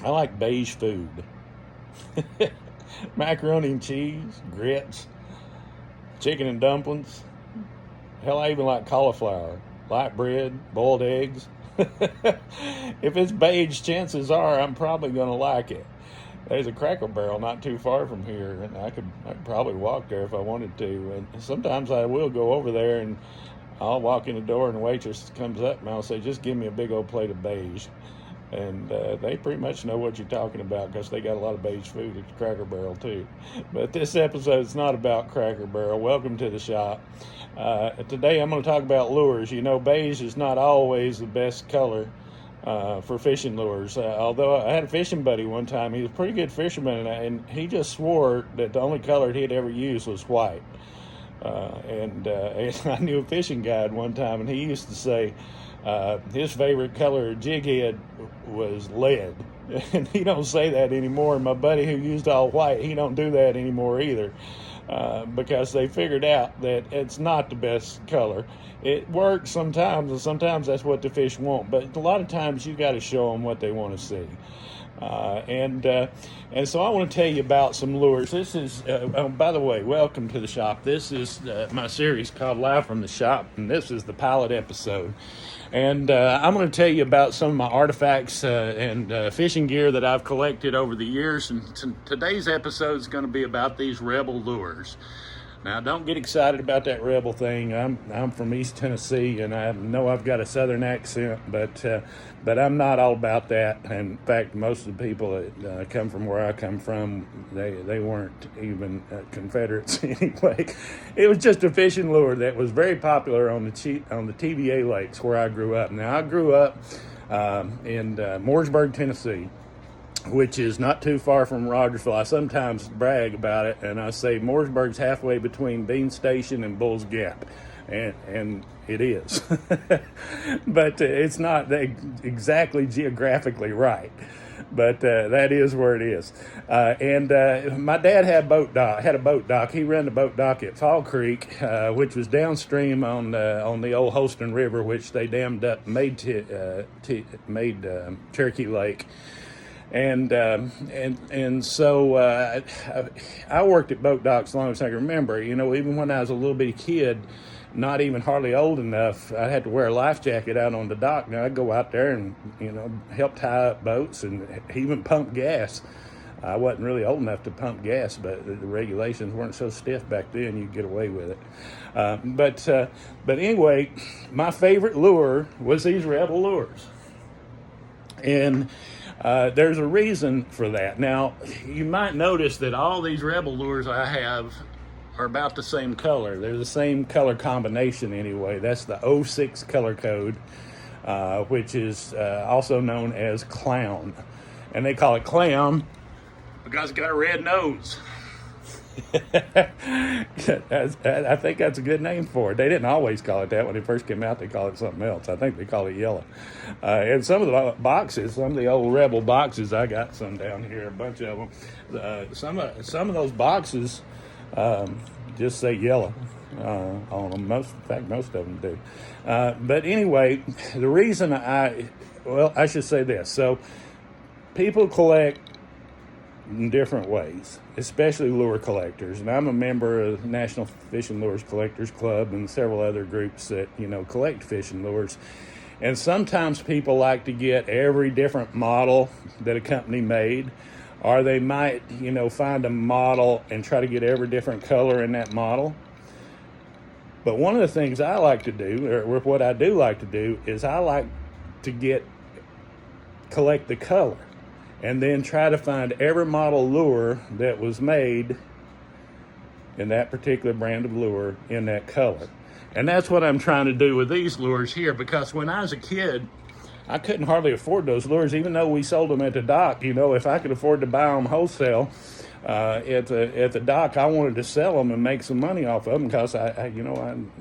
I like beige food. Macaroni and cheese, grits, chicken and dumplings. Hell, I even like cauliflower, light bread, boiled eggs. If it's beige, chances are I'm probably going to like it. There's a Cracker Barrel not too far from here, and I could probably walk there if I wanted to. And sometimes I will go over there, and I'll walk in the door, and the waitress comes up, and I'll say, "Just give me a big old plate of beige." And they pretty much know what you're talking about because they got a lot of beige food at the Cracker Barrel too. But this episode is not about Cracker Barrel. Welcome to the shop. Today I'm going to talk about lures. You know, beige is not always the best color for fishing lures. Although I had a fishing buddy one time, he was a pretty good fisherman, and he just swore that the only color he'd ever use was white. And I knew a fishing guide one time, and he used to say his favorite color of jig head was lead. And he don't say that anymore. And my buddy who used all white, he don't do that anymore either, because they figured out that it's not the best color. It works sometimes, and sometimes that's what the fish want. But a lot of times you got to show them what they want to see. And so I want to tell you about some lures. This is, by the way, welcome to the shop. This is my series called Live from the Shop, and this is the pilot episode. And I'm going to tell you about some of my artifacts and fishing gear that I've collected over the years. And today's episode is going to be about these Rebel lures. Now, don't get excited about that Rebel thing. I'm from East Tennessee, and I know I've got a Southern accent, but I'm not all about that. In fact, most of the people that come from where I come from, they weren't even Confederates anyway. It was just a fishing lure that was very popular on the TVA lakes where I grew up. Now, I grew up in Mooresburg, Tennessee, which is not too far from Rogersville. I sometimes brag about it, and I say Mooresburg's halfway between Bean Station and Bull's Gap, and it is. But it's not exactly geographically right. But that is where it is. And my dad had a boat dock. He ran the boat dock at Fall Creek, which was downstream on the old Holston River, which they dammed up, made Cherokee Lake. And so I worked at boat docks as long as I can remember. You know, even when I was a little bitty kid, not even hardly old enough, I had to wear a life jacket out on the dock. Now I'd go out there and, you know, help tie up boats and even pump gas. I wasn't really old enough to pump gas, but the regulations weren't so stiff back then you could get away with it. But anyway, my favorite lure was these Rebel lures. And there's a reason for that. Now, you might notice that all these Rebel lures I have are about the same color. They're the same color combination anyway. That's the 06 color code, which is also known as clown. And they call it clown because it's got a red nose. I think that's a good name for it. They didn't always call it that when it first came out. They called it something else. I think they call it yellow. And some of the boxes, some of the old Rebel boxes, I got some down here, a bunch of them. Some of those boxes just say yellow on them. In fact, most of them do. But anyway, the reason I should say this. So people collect in different ways, especially lure collectors. And I'm a member of the National Fishing Lures Collectors Club and several other groups that, you know, collect fishing lures. And sometimes people like to get every different model that a company made, or they might, you know, find a model and try to get every different color in that model. But one of the things I like to do, or what I do like to do, is I like to collect the color, and then try to find every model lure that was made in that particular brand of lure in that color. And that's what I'm trying to do with these lures here, because when I was a kid, I couldn't hardly afford those lures, even though we sold them at the dock. You know, if I could afford to buy them wholesale at the dock, I wanted to sell them and make some money off of them, because I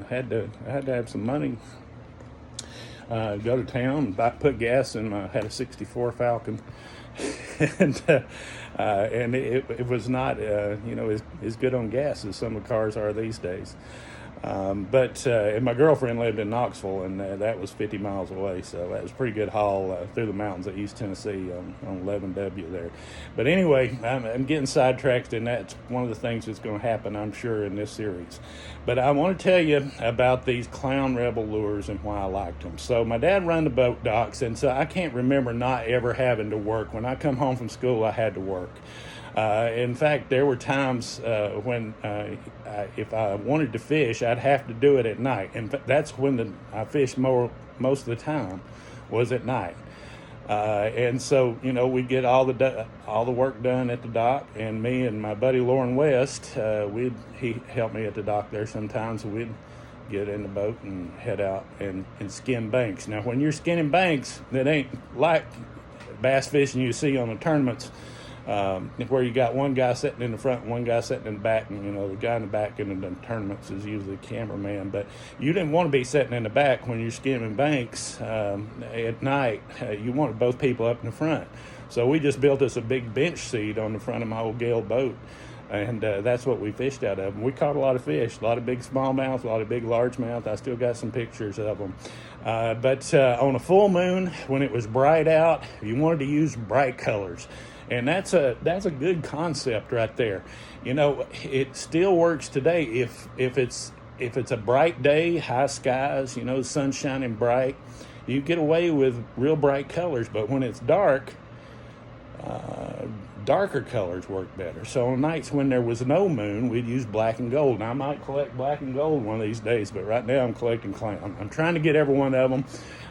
had to have some money. Go to town and put gas in I had a 64 Falcon. and it was not as good on gas as some of the cars are these days. And my girlfriend lived in Knoxville, and that was 50 miles away, so that was a pretty good haul through the mountains of East Tennessee on 11W there. But anyway, I'm getting sidetracked, and that's one of the things that's going to happen, I'm sure, in this series. But I want to tell you about these Clown Rebel lures and why I liked them. So my dad ran the boat docks, and so I can't remember not ever having to work. When I come home from school, I had to work. In fact, there were times when if I wanted to fish, I'd have to do it at night. And that's when I fished most of the time was at night. And so, we'd get all the work done at the dock, and me and my buddy Lauren West, he helped me at the dock there sometimes. So we'd get in the boat and head out and skin banks. Now, when you're skinning banks, that ain't like bass fishing you see on the tournaments. Where you got one guy sitting in the front and one guy sitting in the back, and the guy in the back in the tournaments is usually the cameraman. But you didn't want to be sitting in the back when you're skimming banks at night. You wanted both people up in the front. So we just built us a big bench seat on the front of my old Gale boat, and that's what we fished out of. And we caught a lot of fish, a lot of big smallmouth, a lot of big largemouth. I still got some pictures of them. But on a full moon, when it was bright out, you wanted to use bright colors. And that's a good concept right there. It still works today if it's a bright day, high skies, the sun's shining bright, you get away with real bright colors. But when it's dark, darker colors work better. So on nights when there was no moon, we'd use black and gold. Now, I might collect black and gold one of these days, but right now I'm collecting clown. I'm trying to get every one of them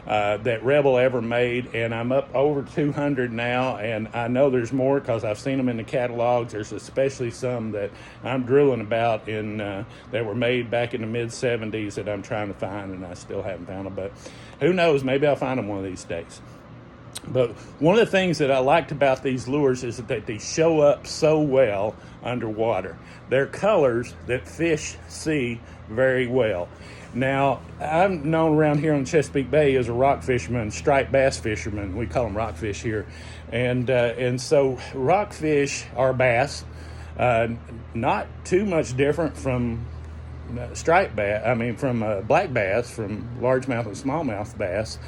that Rebel ever made, and I'm up over 200 now, and I know there's more because I've seen them in the catalogs. There's especially some that I'm drooling about that were made back in the mid-'70s that I'm trying to find, and I still haven't found them. But who knows, maybe I'll find them one of these days. But one of the things that I liked about these lures is that they show up so well underwater. They're colors that fish see very well. Now, I'm known around here on Chesapeake Bay as a rock fisherman, striped bass fisherman. We call them rockfish here. And so rockfish are bass, not too much different from striped bass, from black bass, from largemouth and smallmouth bass.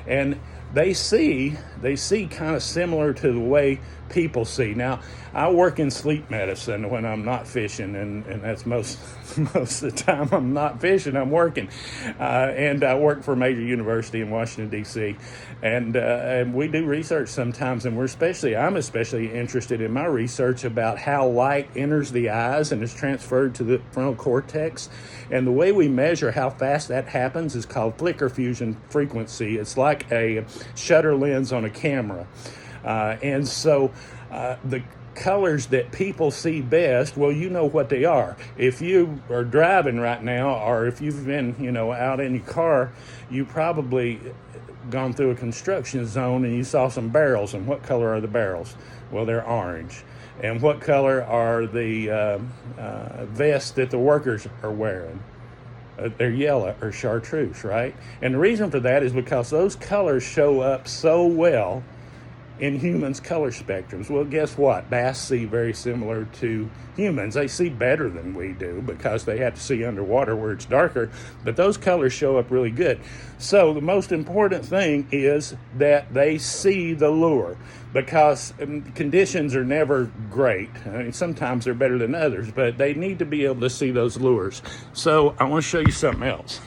And they see kind of similar to the way people see. Now, I work in sleep medicine when I'm not fishing, and that's most of the time I'm not fishing, I'm working. And I work for a major university in Washington, D.C., and we do research sometimes, and I'm especially interested in my research about how light enters the eyes and is transferred to the frontal cortex. And the way we measure how fast that happens is called flicker fusion frequency. It's like a shutter lens on a camera. And so the colors that people see best, well, you know what they are. If you are driving right now, or if you've been, out in your car, you probably gone through a construction zone and you saw some barrels. And what color are the barrels? Well, they're orange. And what color are the vests that the workers are wearing? They're yellow or chartreuse, right? And the reason for that is because those colors show up so well in humans' color spectrums. Well, guess what? Bass see very similar to humans. They see better than we do because they have to see underwater where it's darker, but those colors show up really good. So the most important thing is that they see the lure, because conditions are never great. Sometimes they're better than others, but they need to be able to see those lures. So I want to show you something else.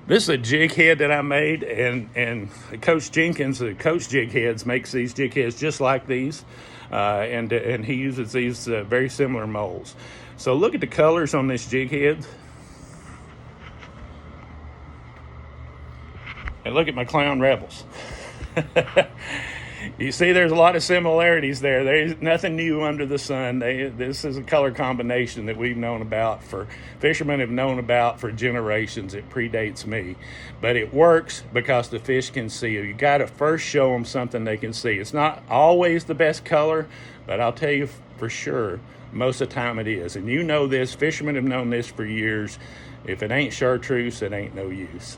This is a jig head that I made, and Coach Jenkins, the Coach Jig Heads, makes these jig heads just like these, and he uses these very similar molds. So look at the colors on this jig head, and look at my Clown Rebels. You see, there's a lot of similarities there. There's nothing new under the sun. This is a color combination that we've known about fishermen have known about for generations. It predates me. But it works because the fish can see it. You got to first show them something they can see. It's not always the best color, but I'll tell you for sure, most of the time it is. And you know this. Fishermen have known this for years. If it ain't chartreuse, it ain't no use.